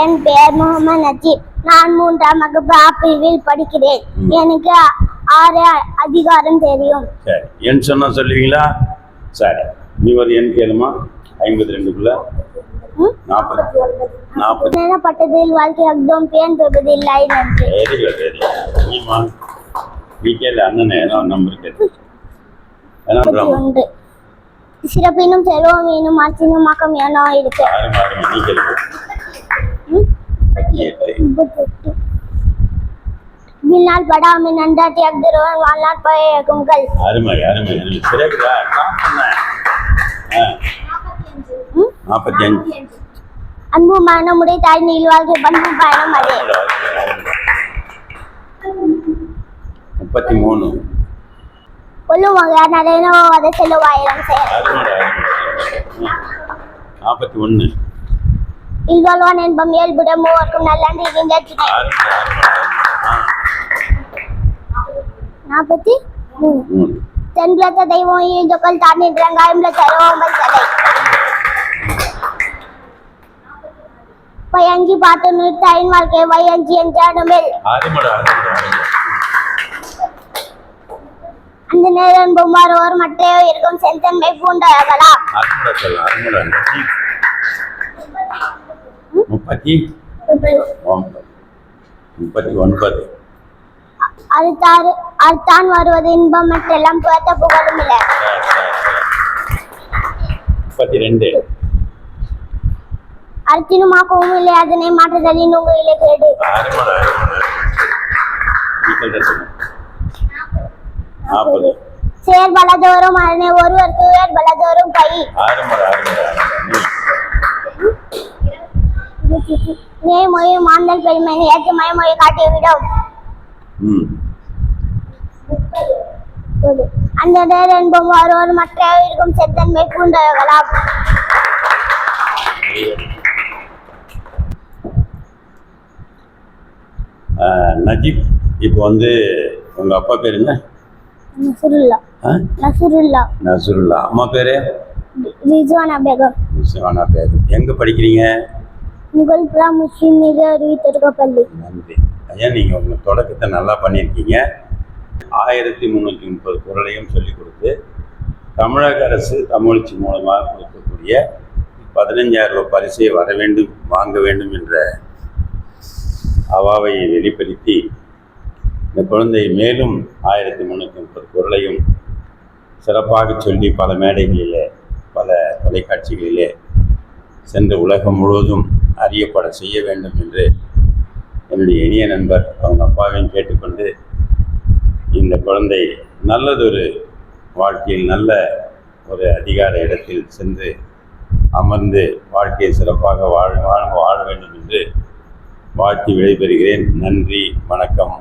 என் பெயர் முகமது நஜீப். நான் 3ஆம் வகுப்பு A பிரிவில் படிக்கிறேன். எனக்கு 6 அதிகாரம் தெரியும். சரி, என் சொன்னா சொல்லுவீங்களா? சரி, நீ ஒரு எண் கேளுமா. 52க்குள்ள 40 நேரப்பட்டதில் வாழ்க்கை அக்தோம் பேன் பெறுவதில்லை நன்றி. Very good, very good. நீமா நீ கேளு, அண்ணன் ஏதோ நம்பர் கேட்டு. 1 சிறப்பினும் செல்வம் இன்னும் ஆட்சினும் மாக்கம் ஏனோ இருக்கு. நீ கேளு. 38 பின்னால் படாமல் நண்டாட்டி அக்தருவன் வாழ்நாள் பயக்குங்கள். அருமை அருமை அருமை. சிறகுதா நான் சொன்னேன். 45 அன்பு மனமுடைய தாய் நீள் வாழ்க்கை பண்பு பயணம் அதே. 33 கொல்லுவாங்க நிறைய அதை செல்லுவாயிரம் செயல். 41 இல்வாழ்வான் என்பம் இயல்புடன் மூவர்க்கும் நல்லன்று இருந்த 43 தென்குலத்த தெய்வம் இந்துக்கள் தான் நின்றங்காயம் செலவோம்பல் தலை பையஞ்சி பார்த்து நிறுத்தாயின் வாழ்க்கை வையஞ்சி என்றாடுமேல் அந்த நேரம் பொம்மாரோர் மற்றையோ இருக்கும் செந்தன்மை பூண்டாகலாம். 39 அறுத்தான் வருவது இன்பம் மற்றெல்லாம் புறத்த புகழும் இல்லை. 32 அர்த்தினுமாக்கவும் இல்லை அதனை மாற்றுதலின் உங்களிலே கேடு. 40 செயல் பலதோறும் அரணை ஒருவருக்கு உயர் பலதோறும் கை. நேர்மொழி மாந்தல் பெருமை ஏற்று மயமொழி காட்டிவிடும். அந்த நேர் என்பம் ஒருவர் மற்ற இருக்கும் செத்தன்மை பூண்டவர்களாம். நஜீப், இப்போ வந்து உங்க அப்பா பேர் என்ன? நசுருல்லா. அம்மா பேரு ரிஜ்வானா பேகம். எங்க படிக்கிறீங்க? முகல்புரா முஸ்லிம் மீது அறிவித்திருக்க பள்ளி. நன்றி ஐயா, நீங்க உங்க தொடக்கத்தை நல்லா பண்ணியிருக்கீங்க. 1330 குறளையும் சொல்லிக் கொடுத்து தமிழக அரசு தமிழ்ச்சி மூலமாக கொடுக்கக்கூடிய 15,000 ரூபாய் பரிசை வர வேண்டும் வாங்க வேண்டும் என்ற அவாவை வெளிப்படுத்தி இந்த குழந்தை மேலும் 1330 குறளையும் சிறப்பாக சொல்லி பல மேடைகளிலே பல தொலைக்காட்சிகளிலே சென்று உலகம் முழுவதும் அறியப்பட செய்ய வேண்டும் என்று என்னுடைய இனிய நண்பர் அவங்க அப்பாவையும் கேட்டுக்கொண்டு இந்த குழந்தை நல்லதொரு வாழ்க்கையில் நல்ல ஒரு அதிகார இடத்தில் சென்று அமர்ந்து வாழ்க்கையை சிறப்பாக வாழ வேண்டும் என்று வாழ்த்தி விடைபெறுகிறேன். நன்றி, வணக்கம்.